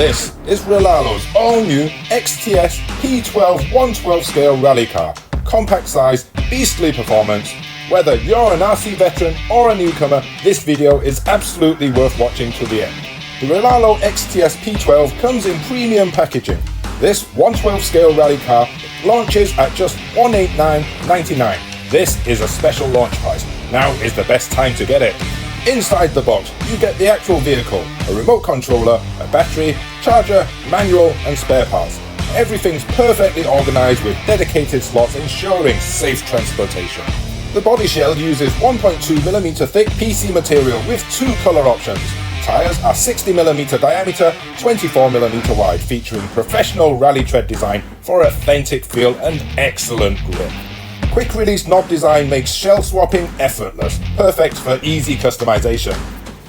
This is RLAARLO's all-new XTS-P12 112 scale rally car. Compact size, beastly performance. Whether you're an RC veteran or a newcomer, this video is absolutely worth watching to the end. The RLAARLO XTS-P12 comes in premium packaging. This 112 scale rally car launches at just $189.99. This is a special launch price. Now is the best time to get it. Inside the box, you get the actual vehicle, a remote controller, a battery, charger, manual and spare parts. Everything's perfectly organized with dedicated slots ensuring safe transportation. The body shell uses 1.2mm thick PC material with two color options. Tires are 60mm diameter, 24mm wide, featuring professional rally tread design for authentic feel and excellent grip. Quick release knob design makes shell swapping effortless, perfect for easy customization.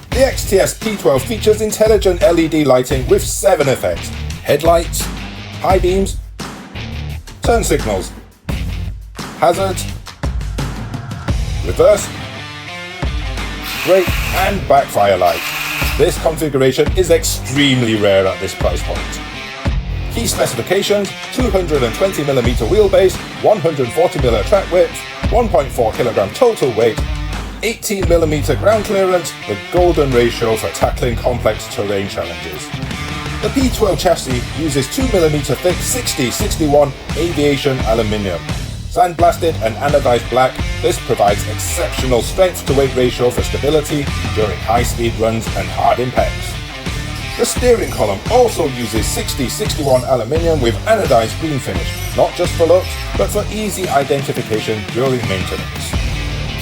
The XTS-P12 features intelligent LED lighting with 7 effects: headlights, high beams, turn signals, hazards, reverse, brake and backfire lights. This configuration is extremely rare at this price point. Key specifications: 220mm wheelbase, 140mm track width, 1.4 kg total weight, 18mm ground clearance, the golden ratio for tackling complex terrain challenges. The P12 chassis uses 2mm thick 60/61 aviation aluminium. Sandblasted and anodized black, this provides exceptional strength to weight ratio for stability during high-speed runs and hard impacts. The steering column also uses 60/61 aluminium with anodized green finish, not just for looks, but for easy identification during maintenance.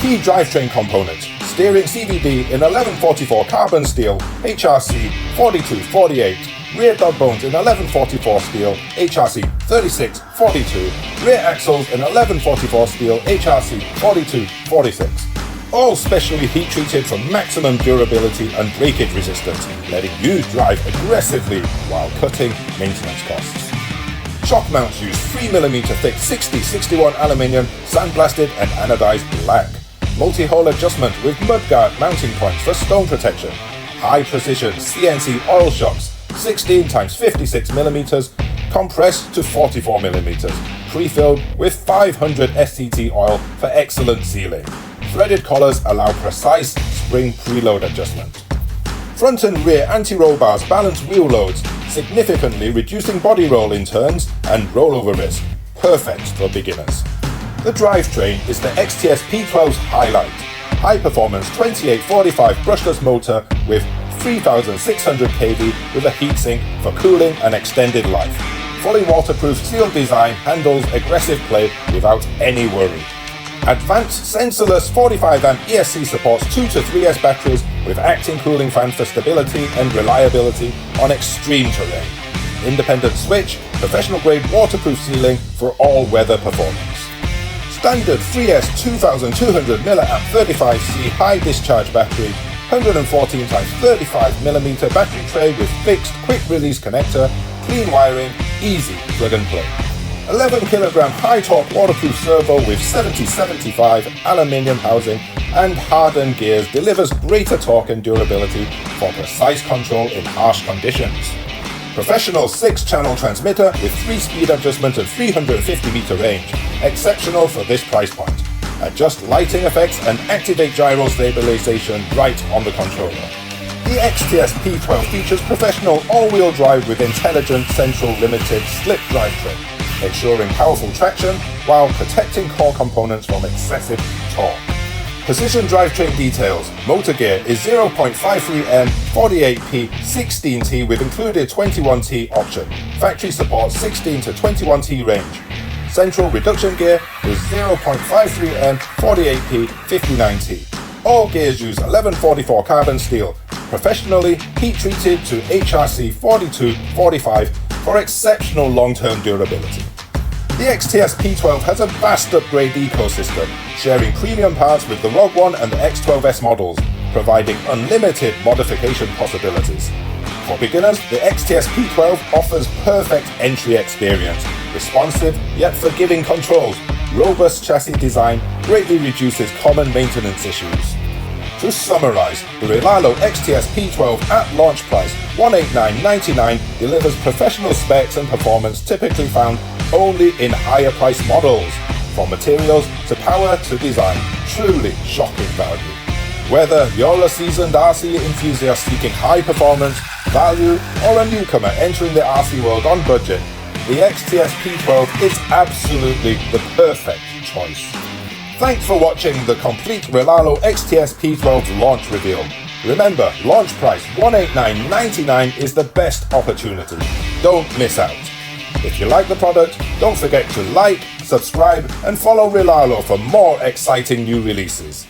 Key drivetrain components: steering CVD in 1144 carbon steel, HRC 4248, rear dog bones in 1144 steel, HRC 3642, rear axles in 1144 steel, HRC 4246. All specially heat treated for maximum durability and breakage resistance, letting you drive aggressively while cutting maintenance costs. Shock mounts use 3mm thick 60/61 aluminium, sandblasted and anodized black. Multi-hole adjustment with mudguard mounting points for stone protection. High precision CNC oil shocks, 16x56mm, compressed to 44mm. Pre-filled with 500 SCT oil for excellent sealing. Threaded collars allow precise spring preload adjustment. Front and rear anti-roll bars balance wheel loads, significantly reducing body roll in turns and rollover risk. Perfect for beginners. The drivetrain is the XTS-P12's highlight. High-performance 2845 brushless motor with 3600 kV with a heatsink for cooling and extended life. Fully waterproof sealed design handles aggressive play without any worry. Advanced sensorless 45A ESC supports 2 to 3S batteries with acting cooling fans for stability and reliability on extreme terrain. Independent switch, professional grade waterproof sealing for all weather performance. Standard 3S 2200mAh 35C high discharge battery, 114x35mm battery tray with fixed quick release connector, clean wiring, easy plug and play. 11 kg high torque waterproof servo with 70/75 aluminium housing and hardened gears delivers greater torque and durability for precise control in harsh conditions. Professional 6-channel transmitter with 3-speed adjustment and 350-meter range, exceptional for this price point. Adjust lighting effects and activate gyro stabilization right on the controller. The XTS-P12 features professional all-wheel drive with intelligent central limited slip drivetrain, ensuring powerful traction while protecting core components from excessive torque. Precision drivetrain details: motor gear is 0.53M 48P 16T with included 21T option. Factory supports 16 to 21T range. Central reduction gear is 0.53M 48P 59T. All gears use 1144 carbon steel, professionally heat treated to HRC 4245 for exceptional long-term durability. The XTS-P12 has a vast upgrade ecosystem, sharing premium parts with the Rogue One and the X12S models, providing unlimited modification possibilities. For beginners, the XTS-P12 offers perfect entry experience, responsive yet forgiving controls, robust chassis design, greatly reduces common maintenance issues. To summarize, the RLAARLO XTS-P12 at launch price $189.99 delivers professional specs and performance typically found only in higher price models. From materials to power to design, truly shocking value. Whether you're a seasoned RC enthusiast seeking high performance, value, or a newcomer entering the RC world on budget, the XTS-P12 is absolutely the perfect choice. Thanks for watching the complete RLAARLO XTS-P12 launch reveal. Remember, launch price $189.99 is the best opportunity. Don't miss out. If you like the product, don't forget to like, subscribe, and follow RLAARLO for more exciting new releases.